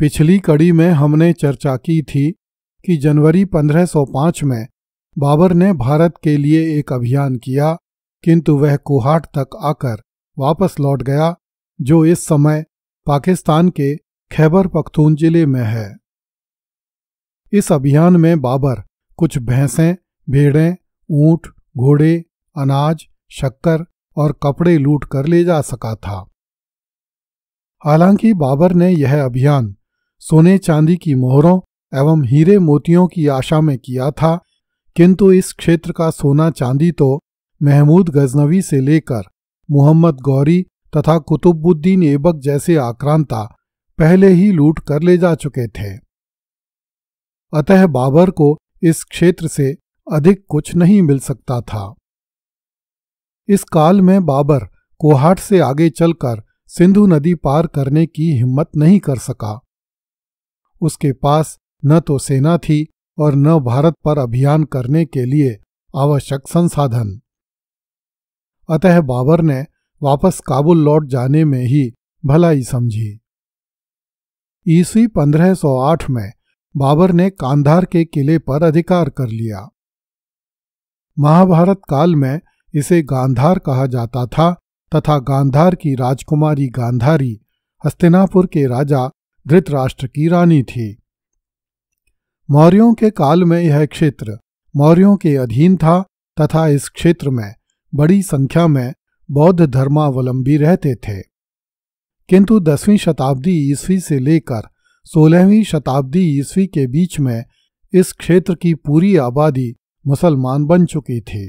पिछली कड़ी में हमने चर्चा की थी कि जनवरी 1505 में बाबर ने भारत के लिए एक अभियान किया, किंतु वह कोहाट तक आकर वापस लौट गया, जो इस समय पाकिस्तान के खैबर पख्तून जिले में है। इस अभियान में बाबर कुछ भैंसें, भेड़ें, ऊंट, घोड़े, अनाज, शक्कर और कपड़े लूट कर ले जा सका था। हालांकि बाबर ने यह अभियान सोने चांदी की मोहरों एवं हीरे मोतियों की आशा में किया था, किंतु इस क्षेत्र का सोना चांदी तो महमूद गजनवी से लेकर मुहम्मद गौरी तथा कुतुबुद्दीन ऐबक जैसे आक्रांता पहले ही लूट कर ले जा चुके थे। अतः बाबर को इस क्षेत्र से अधिक कुछ नहीं मिल सकता था। इस काल में बाबर कोहाट से आगे चलकर सिंधु नदी पार करने की हिम्मत नहीं कर सका। उसके पास न तो सेना थी और न भारत पर अभियान करने के लिए आवश्यक संसाधन। अतः बाबर ने वापस काबुल लौट जाने में ही भलाई समझी। ईस्वी 1508 में बाबर ने कांधार के किले पर अधिकार कर लिया। महाभारत काल में इसे गांधार कहा जाता था तथा गांधार की राजकुमारी गांधारी हस्तिनापुर के राजा धृतराष्ट्र की रानी थी। मौर्यों के काल में यह क्षेत्र मौर्यों के अधीन था तथा इस क्षेत्र में बड़ी संख्या में बौद्ध धर्मावलंबी रहते थे, किंतु 10वीं शताब्दी ईस्वी से लेकर 16वीं शताब्दी ईस्वी के बीच में इस क्षेत्र की पूरी आबादी मुसलमान बन चुकी थी।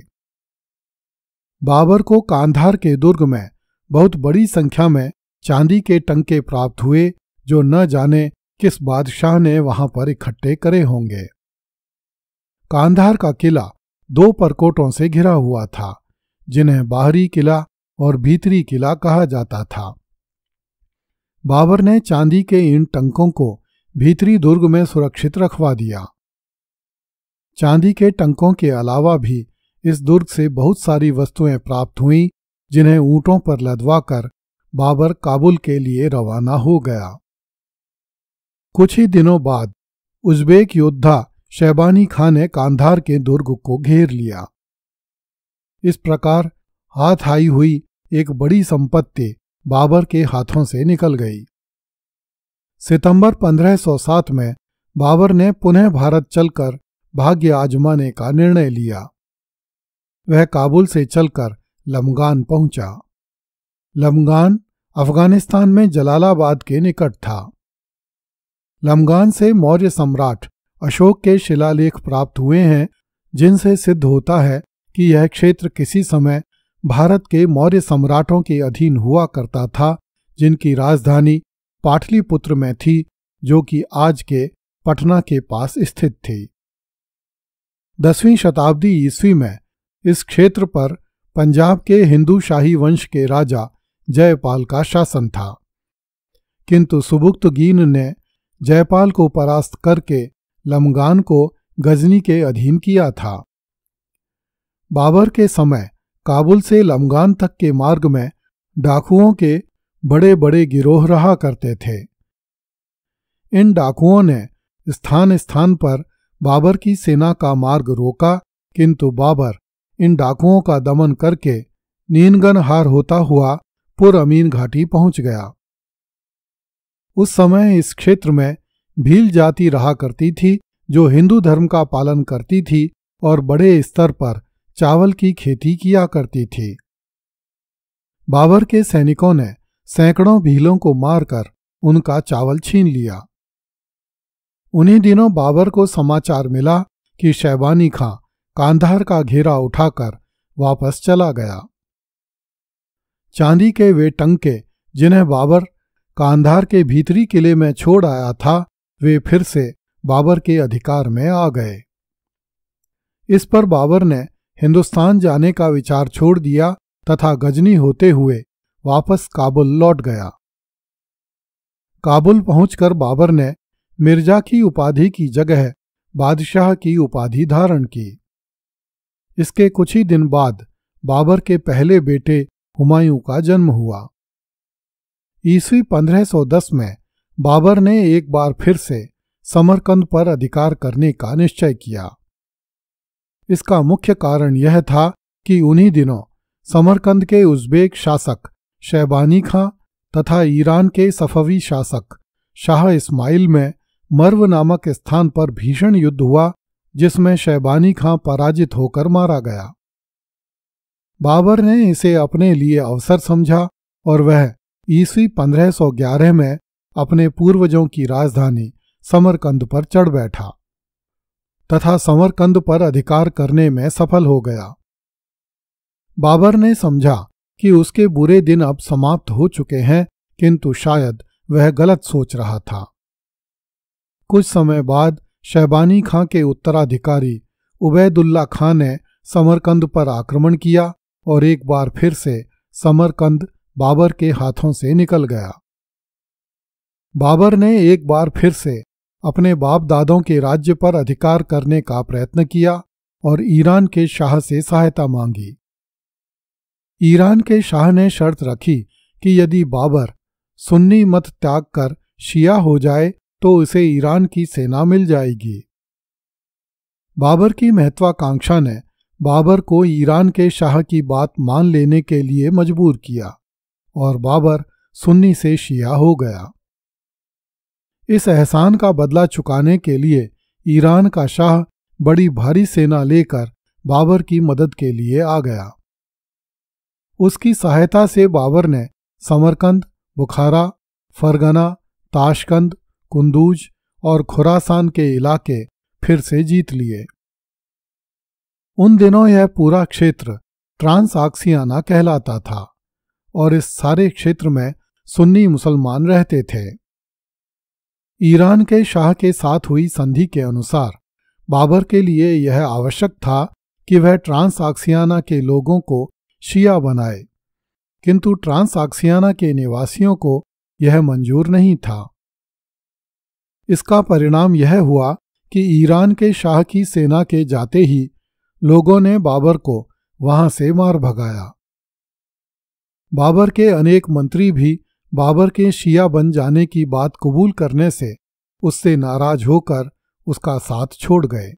बाबर को कांधार के दुर्ग में बहुत बड़ी संख्या में चांदी के टंके प्राप्त हुए, जो न जाने किस बादशाह ने वहां पर इकट्ठे करे होंगे। कांधार का किला 2 परकोटों से घिरा हुआ था, जिन्हें बाहरी किला और भीतरी किला कहा जाता था। बाबर ने चांदी के इन टंकों को भीतरी दुर्ग में सुरक्षित रखवा दिया। चांदी के टंकों के अलावा भी इस दुर्ग से बहुत सारी वस्तुएं प्राप्त हुईं, जिन्हें ऊंटों पर लदवाकर बाबर काबुल के लिए रवाना हो गया। कुछ ही दिनों बाद उज़्बेक योद्धा शैबानी खां ने कांधार के दुर्ग को घेर लिया। इस प्रकार हाथ आई हुई एक बड़ी संपत्ति बाबर के हाथों से निकल गई। सितंबर 1507 में बाबर ने पुनः भारत चलकर भाग्य आजमाने का निर्णय लिया। वह काबुल से चलकर लमगान पहुंचा। लमगान अफगानिस्तान में जलालाबाद के निकट था। लमगान से मौर्य सम्राट अशोक के शिलालेख प्राप्त हुए हैं, जिनसे सिद्ध होता है कि यह क्षेत्र किसी समय भारत के मौर्य सम्राटों के अधीन हुआ करता था, जिनकी राजधानी पाटलिपुत्र में थी, जो कि आज के पटना के पास स्थित थी। 10वीं शताब्दी ईस्वी में इस क्षेत्र पर पंजाब के हिंदू शाही वंश के राजा जयपाल का शासन था, किंतु सुबुक्तगीन ने जयपाल को परास्त करके लमगान को गजनी के अधीन किया था। बाबर के समय काबुल से लमगान तक के मार्ग में डाकुओं के बड़े बड़े गिरोह रहा करते थे। इन डाकुओं ने स्थान स्थान पर बाबर की सेना का मार्ग रोका, किंतु बाबर इन डाकुओं का दमन करके नीनगनहार होता हुआ पुर अमीन घाटी पहुंच गया। उस समय इस क्षेत्र में भील जाति रहा करती थी, जो हिंदू धर्म का पालन करती थी और बड़े स्तर पर चावल की खेती किया करती थी। बाबर के सैनिकों ने सैकड़ों भीलों को मारकर उनका चावल छीन लिया। उन्हीं दिनों बाबर को समाचार मिला कि शैबानी खां कांधार का घेरा उठाकर वापस चला गया। चांदी के वे टंके जिन्हें बाबर कांधार के भीतरी किले में छोड़ आया था, वे फिर से बाबर के अधिकार में आ गए। इस पर बाबर ने हिंदुस्तान जाने का विचार छोड़ दिया तथा गजनी होते हुए वापस काबुल लौट गया। काबुल पहुंचकर बाबर ने मिर्जा की उपाधि की जगह बादशाह की उपाधि धारण की। इसके कुछ ही दिन बाद बाबर के पहले बेटे हुमायूं का जन्म हुआ। ईस्वी 1510 में बाबर ने एक बार फिर से समरकंद पर अधिकार करने का निश्चय किया। इसका मुख्य कारण यह था कि उन्हीं दिनों समरकंद के उज़्बेक शासक शैबानी खां तथा ईरान के सफवी शासक शाह इस्माइल में मर्व नामक स्थान पर भीषण युद्ध हुआ, जिसमें शैबानी खां पराजित होकर मारा गया। बाबर ने इसे अपने लिए अवसर समझा और वह ईस्वी 1511 में अपने पूर्वजों की राजधानी समरकंद पर चढ़ बैठा तथा समरकंद पर अधिकार करने में सफल हो गया। बाबर ने समझा कि उसके बुरे दिन अब समाप्त हो चुके हैं, किंतु शायद वह गलत सोच रहा था। कुछ समय बाद शैबानी खां के उत्तराधिकारी उबैदुल्ला खां ने समरकंद पर आक्रमण किया और एक बार फिर से समरकंद बाबर के हाथों से निकल गया। बाबर ने एक बार फिर से अपने बाप दादों के राज्य पर अधिकार करने का प्रयत्न किया और ईरान के शाह से सहायता मांगी। ईरान के शाह ने शर्त रखी कि यदि बाबर सुन्नी मत त्याग कर शिया हो जाए तो उसे ईरान की सेना मिल जाएगी। बाबर की महत्वाकांक्षा ने बाबर को ईरान के शाह की बात मान लेने के लिए मजबूर किया और बाबर सुन्नी से शिया हो गया। इस एहसान का बदला चुकाने के लिए ईरान का शाह बड़ी भारी सेना लेकर बाबर की मदद के लिए आ गया। उसकी सहायता से बाबर ने समरकंद, बुखारा, फरगना, ताशकंद, कुंदूज और खुरासान के इलाके फिर से जीत लिए। उन दिनों यह पूरा क्षेत्र ट्रांसआक्सियाना कहलाता था और इस सारे क्षेत्र में सुन्नी मुसलमान रहते थे। ईरान के शाह के साथ हुई संधि के अनुसार बाबर के लिए यह आवश्यक था कि वह ट्रांसआक्सियाना के लोगों को शिया बनाए, किंतु ट्रांसआक्सियाना के निवासियों को यह मंजूर नहीं था। इसका परिणाम यह हुआ कि ईरान के शाह की सेना के जाते ही लोगों ने बाबर को वहां से मार भगाया। बाबर के अनेक मंत्री भी बाबर के शिया बन जाने की बात कबूल करने से उससे नाराज होकर उसका साथ छोड़ गए।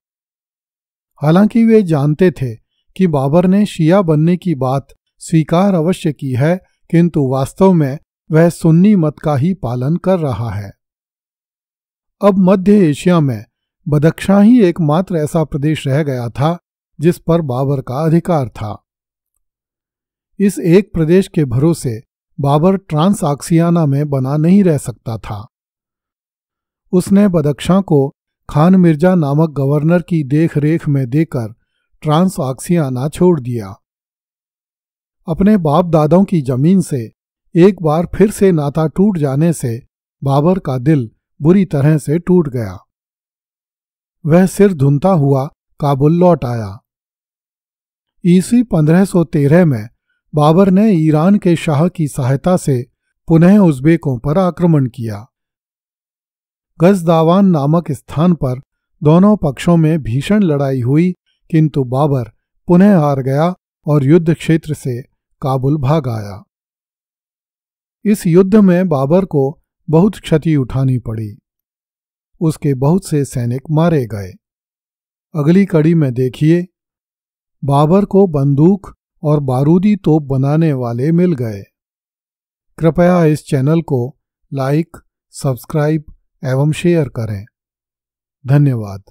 हालांकि वे जानते थे कि बाबर ने शिया बनने की बात स्वीकार अवश्य की है, किंतु वास्तव में वह सुन्नी मत का ही पालन कर रहा है। अब मध्य एशिया में बदख्शां ही एकमात्र ऐसा प्रदेश रह गया था जिस पर बाबर का अधिकार था। इस एक प्रदेश के भरोसे बाबर ट्रांसआक्सियाना में बना नहीं रह सकता था। उसने बदख्शां को खान मिर्जा नामक गवर्नर की देखरेख में देकर ट्रांसआक्सियाना छोड़ दिया। अपने बाप दादों की जमीन से एक बार फिर से नाता टूट जाने से बाबर का दिल बुरी तरह से टूट गया। वह सिर धुनता हुआ काबुल लौट आया। ईस्वी 1513 में बाबर ने ईरान के शाह की सहायता से पुनः उज़्बेकों पर आक्रमण किया। गजदावान नामक स्थान पर दोनों पक्षों में भीषण लड़ाई हुई, किंतु बाबर पुनः हार गया और युद्ध क्षेत्र से काबुल भाग आया। इस युद्ध में बाबर को बहुत क्षति उठानी पड़ी। उसके बहुत से सैनिक मारे गए। अगली कड़ी में देखिए, बाबर को बंदूक और बारूदी तोप बनाने वाले मिल गए। कृपया इस चैनल को लाइक, सब्सक्राइब एवं शेयर करें। धन्यवाद।